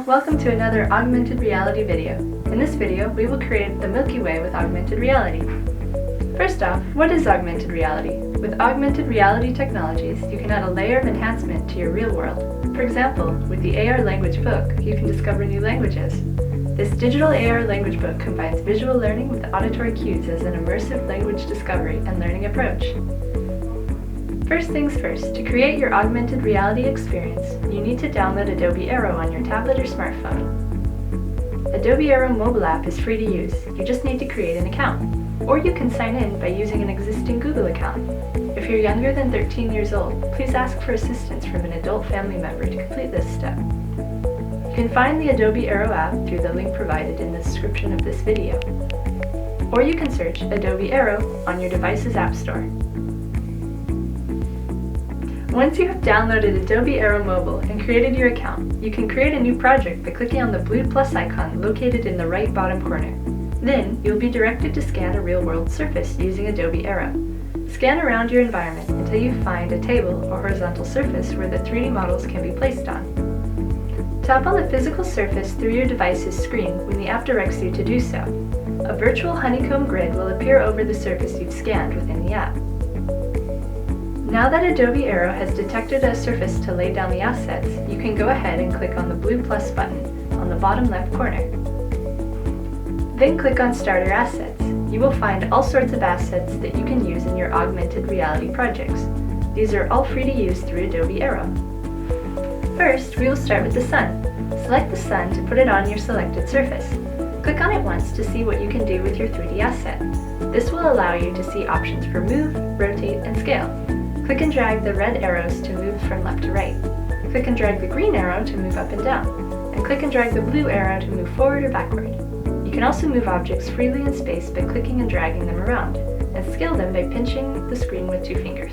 welcome to another augmented reality video. In this video, we will create the Milky Way with augmented reality. First off, what is augmented reality? With augmented reality technologies, you can add a layer of enhancement to your real world. For example, with the AR language book, you can discover new languages. This digital AR language book combines visual learning with auditory cues as an immersive language discovery and learning approach. First things first, to create your augmented reality experience, you need to download Adobe Aero on your tablet or smartphone. Adobe Aero mobile app is free to use, you just need to create an account. Or you can sign in by using an existing Google account. If you're younger than 13 years old, please ask for assistance from an adult family member to complete this step. You can find the Adobe Aero app through the link provided in the description of this video. Or you can search Adobe Aero on your device's app store. Once you have downloaded Adobe Aero Mobile and created your account, you can create a new project by clicking on the blue plus icon located in the right bottom corner. Then, you'll be directed to scan a real-world surface using Adobe Aero. Scan around your environment until you find a table or horizontal surface where the 3D models can be placed on. Tap on the physical surface through your device's screen when the app directs you to do so. A virtual honeycomb grid will appear over the surface you've scanned within the app. Now that Adobe Aero has detected a surface to lay down the assets, you can go ahead and click on the blue plus button on the bottom left corner. Then click on Starter Assets. You will find all sorts of assets that you can use in your augmented reality projects. These are all free to use through Adobe Aero. First, we will start with the sun. Select the sun to put it on your selected surface. Click on it once to see what you can do with your 3D asset. This will allow you to see options for move, rotate, and scale. Click and drag the red arrows to move from left to right. Click and drag the green arrow to move up and down. And click and drag the blue arrow to move forward or backward. You can also move objects freely in space by clicking and dragging them around, and scale them by pinching the screen with 2 fingers.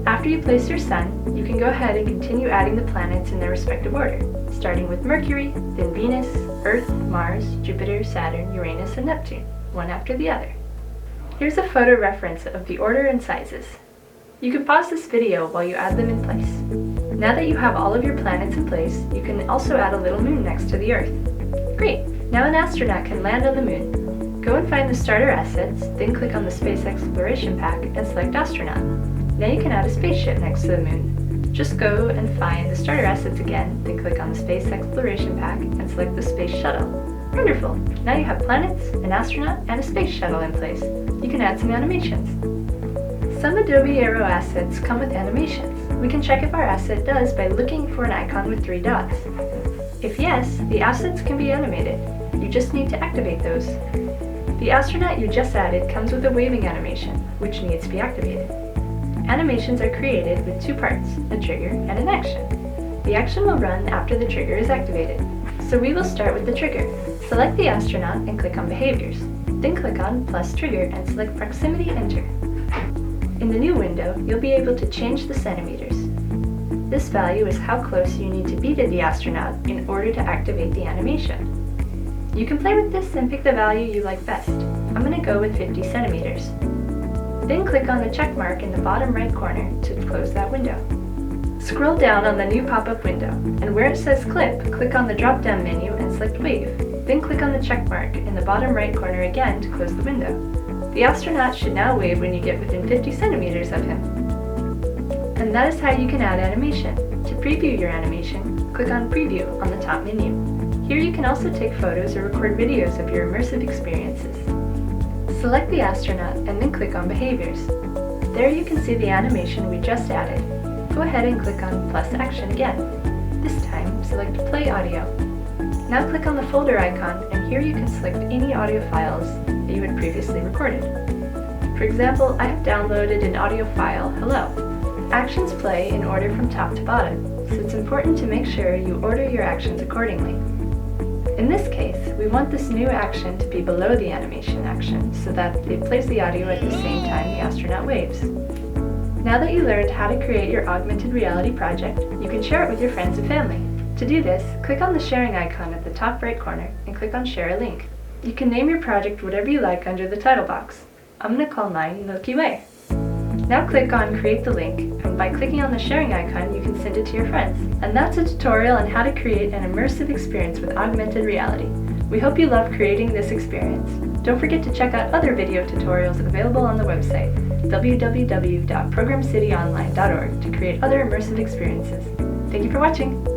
After you place your sun, you can go ahead and continue adding the planets in their respective order, starting with Mercury, then Venus, Earth, Mars, Jupiter, Saturn, Uranus, and Neptune, one after the other. Here's a photo reference of the order and sizes. You can pause this video while you add them in place. Now that you have all of your planets in place, you can also add a little moon next to the Earth. Great! Now an astronaut can land on the moon. Go and find the starter assets, then click on the Space Exploration Pack and select Astronaut. Now you can add a spaceship next to the moon. Just go and find the starter assets again, then click on the Space Exploration Pack and select the Space Shuttle. Wonderful! Now you have planets, an astronaut, and a space shuttle in place. You can add some animations. Some Adobe Aero assets come with animations. We can check if our asset does by looking for an icon with 3 dots. If yes, the assets can be animated. You just need to activate those. The astronaut you just added comes with a waving animation, which needs to be activated. Animations are created with 2 parts, a trigger and an action. The action will run after the trigger is activated. So we will start with the trigger. Select the astronaut and click on Behaviors. Then click on plus Trigger and select Proximity Enter. In the new window, you'll be able to change the centimeters. This value is how close you need to be to the astronaut in order to activate the animation. You can play with this and pick the value you like best. I'm going to go with 50 centimeters. Then click on the check mark in the bottom right corner to close that window. Scroll down on the new pop-up window, and where it says Clip, click on the drop-down menu and select Wave. Then click on the check mark in the bottom right corner again to close the window. The astronaut should now wave when you get within 50 centimeters of him. And that is how you can add animation. To preview your animation, click on Preview on the top menu. Here you can also take photos or record videos of your immersive experiences. Select the astronaut and then click on Behaviors. There you can see the animation we just added. Go ahead and click on plus action again. This time, select Play Audio. Now click on the folder icon, and here you can select any audio files that you had previously recorded. For example, I have downloaded an audio file, Hello. Actions play in order from top to bottom, so it's important to make sure you order your actions accordingly. In this case, we want this new action to be below the animation action so that it plays the audio at the same time the astronaut waves. Now that you learned how to create your augmented reality project, you can share it with your friends and family. To do this, click on the sharing icon at the top right corner and click on Share a Link. You can name your project whatever you like under the title box. I'm going to call mine Milky Way. Now click on Create the Link, and by clicking on the sharing icon, you can send it to your friends. And that's a tutorial on how to create an immersive experience with augmented reality. We hope you love creating this experience. Don't forget to check out other video tutorials available on the website, www.programcityonline.org, to create other immersive experiences. Thank you for watching!